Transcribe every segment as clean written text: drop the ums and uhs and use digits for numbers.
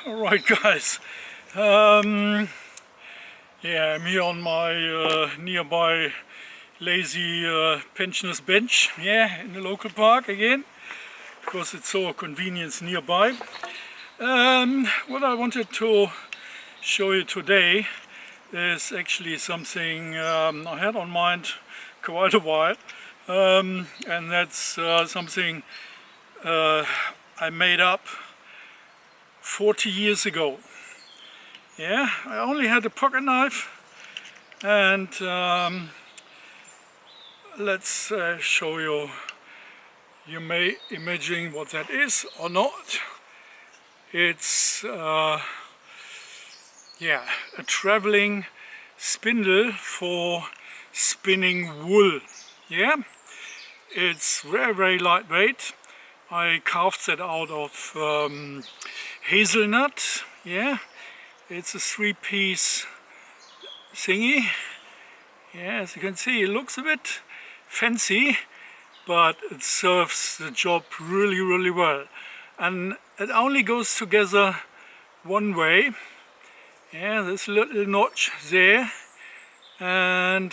Alright guys, yeah, I'm here on my nearby lazy pensioners bench, yeah, in the local park again, because it's so convenient nearby. What I wanted to show you today is actually something I had on mind quite a while, and that's something I made up 40 years ago. Yeah, I only had a pocket knife, and let's show you. You may imagine what that is or not. It's yeah, a traveling spindle for spinning wool. Yeah, it's very lightweight. I carved that out of hazelnut. Yeah, it's a three-piece thingy. Yeah, as you can see, it looks a bit fancy, but it serves the job really well. And it only goes together one way. Yeah, there's a little notch there, and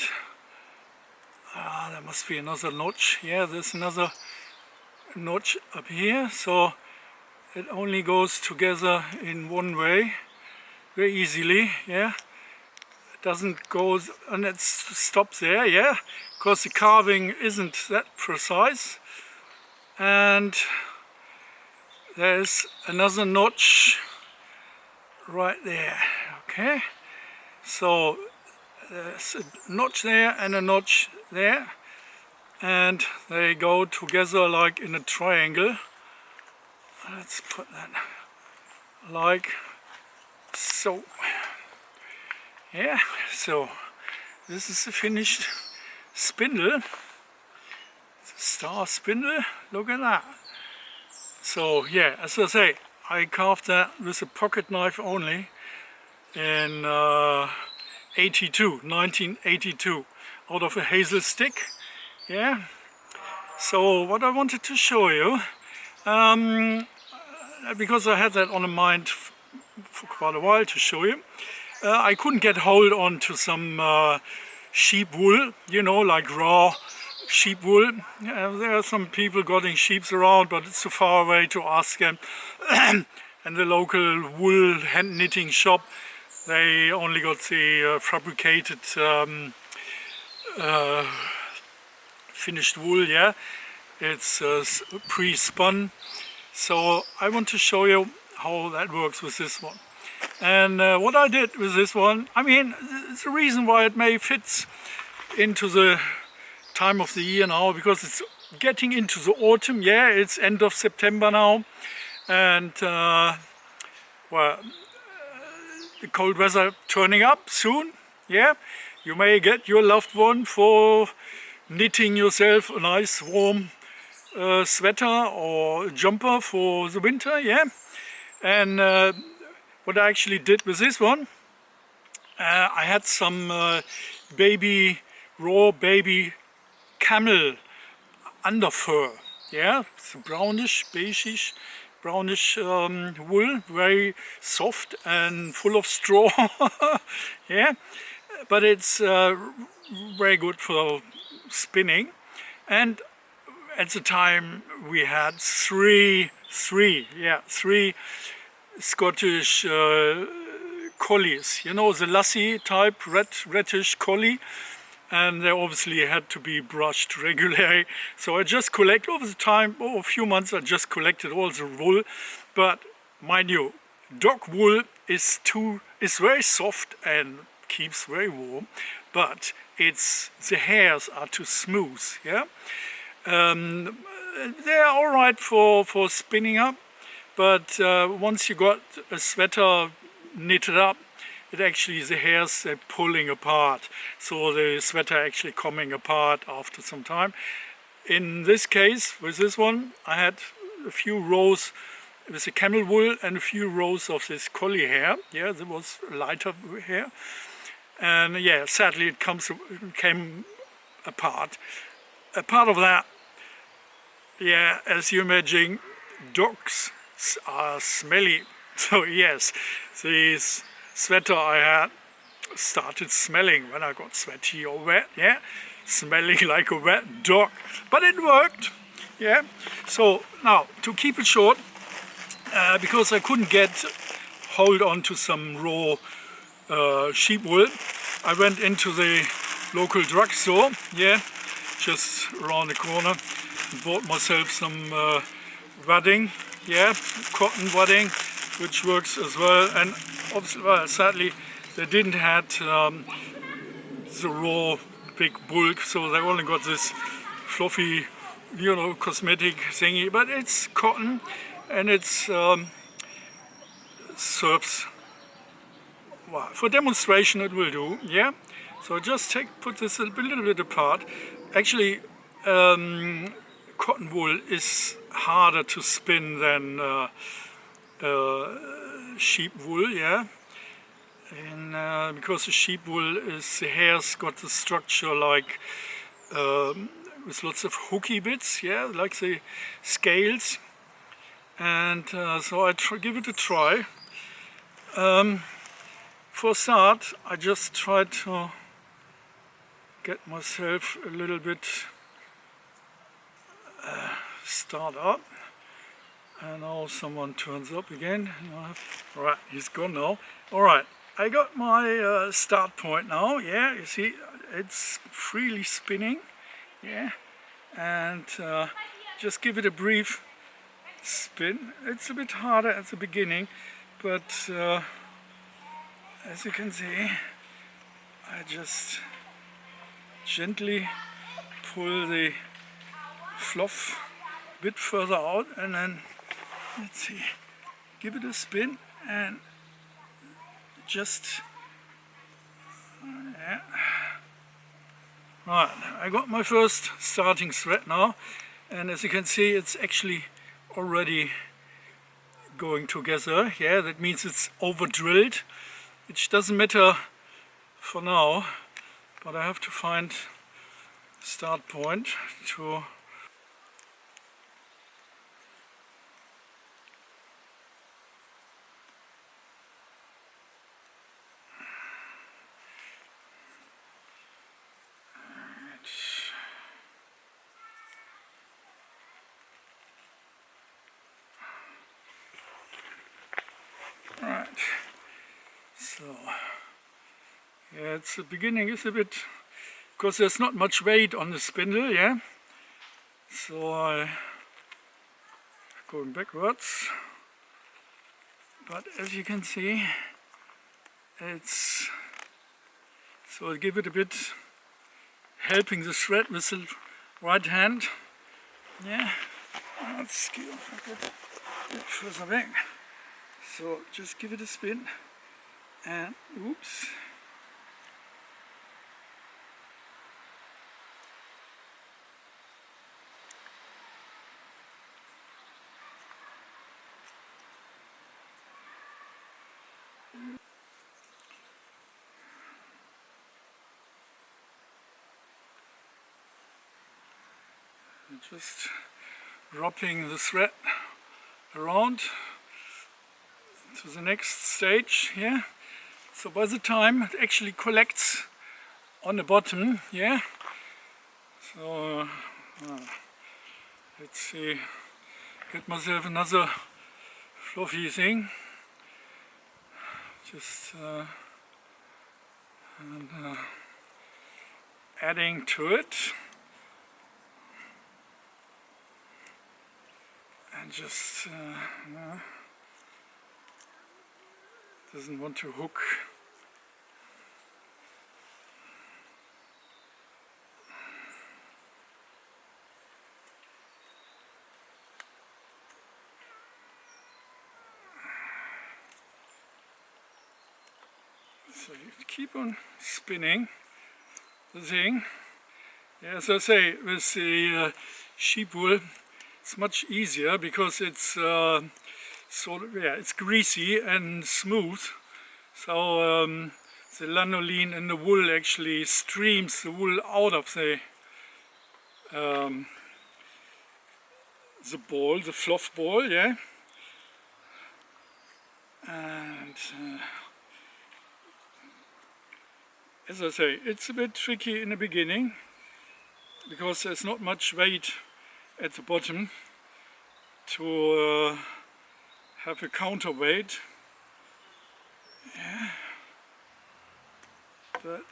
there must be another notch. Yeah, there's another notch up here, so it only goes together in one way very easily. Yeah, it doesn't go and it stops there. Yeah, because the carving isn't that precise. And there's another notch right there. Okay, so there's a notch there and a notch there, and they go together like in a triangle. Let's put that like so. Yeah, so this is the finished spindle, the star spindle. Look at that. So yeah, as I say, I carved that with a pocket knife only in 1982, out of a Hazel-stick. Yeah. So what I wanted to show you, because I had that on the mind for quite a while to show you, I couldn't get hold on to some sheep wool, you know, like raw sheep wool. There are some people getting sheep around, but it's too far away to ask them. And the local wool hand knitting shop, they only got the fabricated finished wool. Yeah, it's pre-spun. So I want to show you how that works with this one. And what I did with this one, I mean, it's the reason why it may fit into the time of the year now, because it's getting into the autumn. Yeah, it's end of September now, and well, the cold weather turning up soon. Yeah, you may get your loved one for knitting yourself a nice warm sweater or jumper for the winter. Yeah, and what I actually did with this one, I had some raw baby camel underfur. Yeah, it's brownish, beigeish, brownish wool, very soft and full of straw. Yeah, but it's very good for spinning. And at the time we had three Scottish collies, you know, the lassie type, reddish collie, and they obviously had to be brushed regularly. So I just collect over the time, over a few months, I just collected all the wool. But mind you, dog wool is very soft and keeps very warm, but the hairs are too smooth. Yeah, they're all right for spinning up. But once you got a sweater knitted up, the hairs are pulling apart. So the sweater actually coming apart after some time. In this case, with this one, I had a few rows with the camel wool and a few rows of this collie hair. Yeah, there was lighter hair. And yeah, sadly it came apart. A part of that, yeah, as you imagine, dogs are smelly. So yes, this sweater I had started smelling when I got sweaty or wet, yeah, smelling like a wet dog, but it worked, yeah. So now to keep it short, because I couldn't hold on to some raw sheep wool, I went into the local drugstore, yeah, just around the corner, and bought myself some wadding, yeah, cotton wadding, which works as well. And obviously, well, sadly, they didn't have the raw big bulk, so they only got this fluffy, you know, cosmetic thingy. But it's cotton, and it's serves well, for demonstration. It will do, yeah. So just put this a little bit apart. Actually, cotton wool is harder to spin than sheep wool, yeah. And because the sheep wool the hair's got the structure like with lots of hooky bits, yeah, like the scales. And so I give it a try. For start, I just tried to get myself a little bit start up. And now someone turns up again. Alright, he's gone now. Alright, I got my start point now. Yeah, you see, it's freely spinning. Yeah, and just give it a brief spin. It's a bit harder at the beginning, but as you can see, I just gently pull the fluff a bit further out, and then let's see, give it a spin and just yeah. Right, I got my first starting thread now, and as you can see, it's actually already going together. Yeah, that means it's over drilled, which doesn't matter for now, but I have to find a start point to right. So yeah, it's the beginning is a bit, because there's not much weight on the spindle, yeah. So I going backwards, but as you can see, it's so I give it a bit, helping the thread with the right hand. Yeah, let's go a bit further back. So just give it a spin, and oops. Just wrapping the thread around to the next stage here. So by the time it actually collects on the bottom, yeah. So let's see, get myself another fluffy thing. Just adding to it. And just doesn't want to hook. So you keep on spinning the thing. Yeah, as I say, with the sheep wool, it's much easier because it's sort of, yeah, it's greasy and smooth. So the lanolin in the wool actually streams the wool out of the ball, the fluff ball, yeah. And as I say, it's a bit tricky in the beginning because there's not much weight at the bottom to have a counterweight. Yeah. But,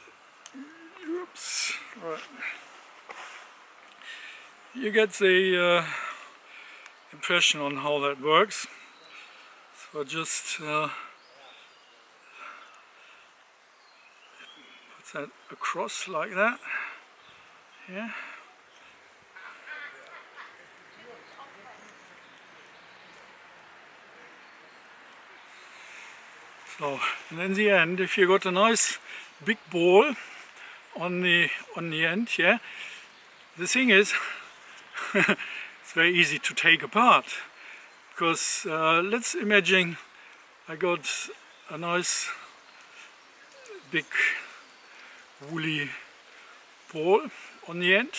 oops, right. You get the impression on how that works. So just put that across like that. Yeah. So, and in the end, if you got a nice big ball on the end, yeah, the thing is, it's very easy to take apart. Because let's imagine I got a nice big woolly ball on the end.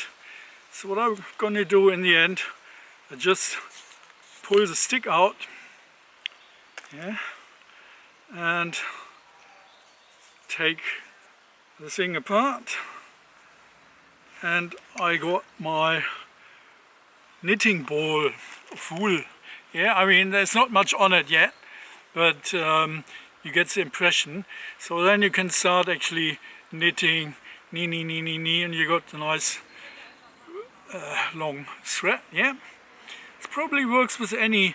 So what I'm going to do in the end, I just pull the stick out, yeah, and take the thing apart, and I got my knitting ball of wool. Yeah, I mean there's not much on it yet, but you get the impression. So then you can start actually knitting, knee, and you got a nice long thread. Yeah, it probably works with any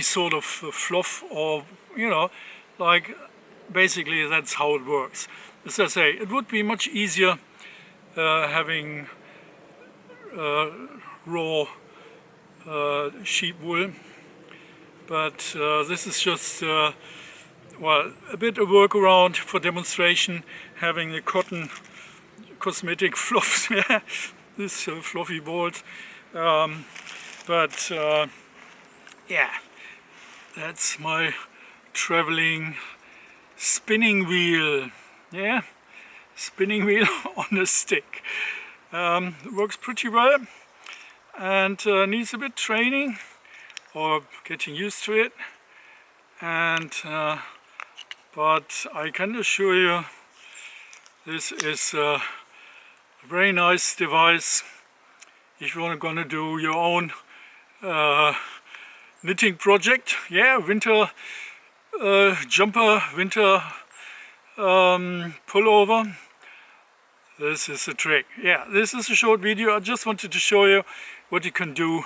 sort of fluff, or you know, like basically that's how it works. As I say, it would be much easier having raw sheep wool, but this is just well, a bit of workaround for demonstration, having the cotton cosmetic fluff, yeah, this fluffy balls, but yeah, that's my traveling spinning wheel, yeah, spinning wheel on a stick. Works pretty well, and needs a bit training or getting used to it, and but I can assure you this is a very nice device if you're gonna do your own knitting project. Yeah, winter jumper, winter pullover. This is the trick. Yeah, this is a short video. I just wanted to show you what you can do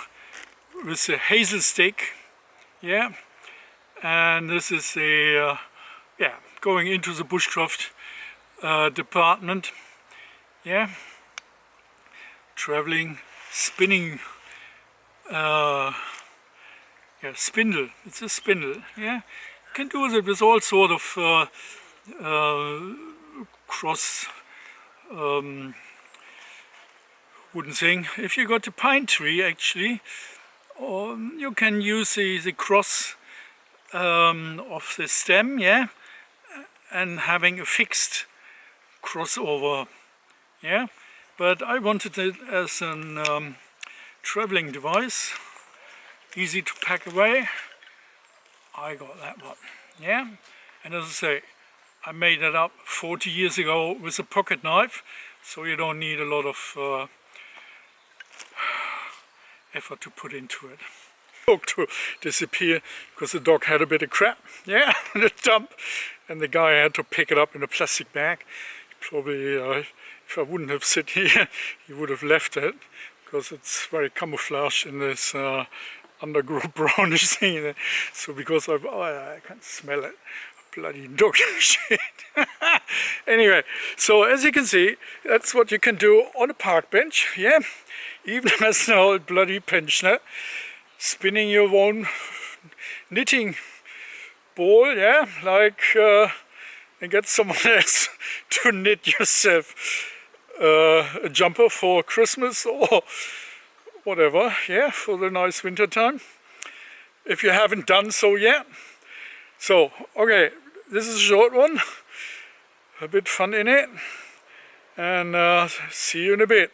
with the Hazel-stick. Yeah, and this is a yeah, going into the bushcraft department. Yeah, traveling spinning yeah, spindle. It's a spindle. Yeah, you can do it with all sort of cross wooden thing. If you got a pine tree, actually, you can use the cross of the stem, yeah, and having a fixed crossover, yeah. But I wanted it as a traveling device, easy to pack away. I got that one, yeah. And as I say, I made it up 40 years ago with a pocket knife, so you don't need a lot of effort to put into it. Dog to disappear because the dog had a bit of crap, yeah, in a dump, and the guy had to pick it up in a plastic bag. Probably, if I wouldn't have sit here, he would have left it, because it's very camouflaged in this undergrowth brownish thing. So because I can't smell it. Bloody dog shit. Anyway, so as you can see, that's what you can do on a park bench, yeah, even as an old bloody pensioner, spinning your own knitting ball, yeah, like and get someone else to knit yourself a jumper for Christmas or whatever, yeah, for the nice winter time, if you haven't done so yet. So, okay, this is a short one, a bit fun in it, and see you in a bit.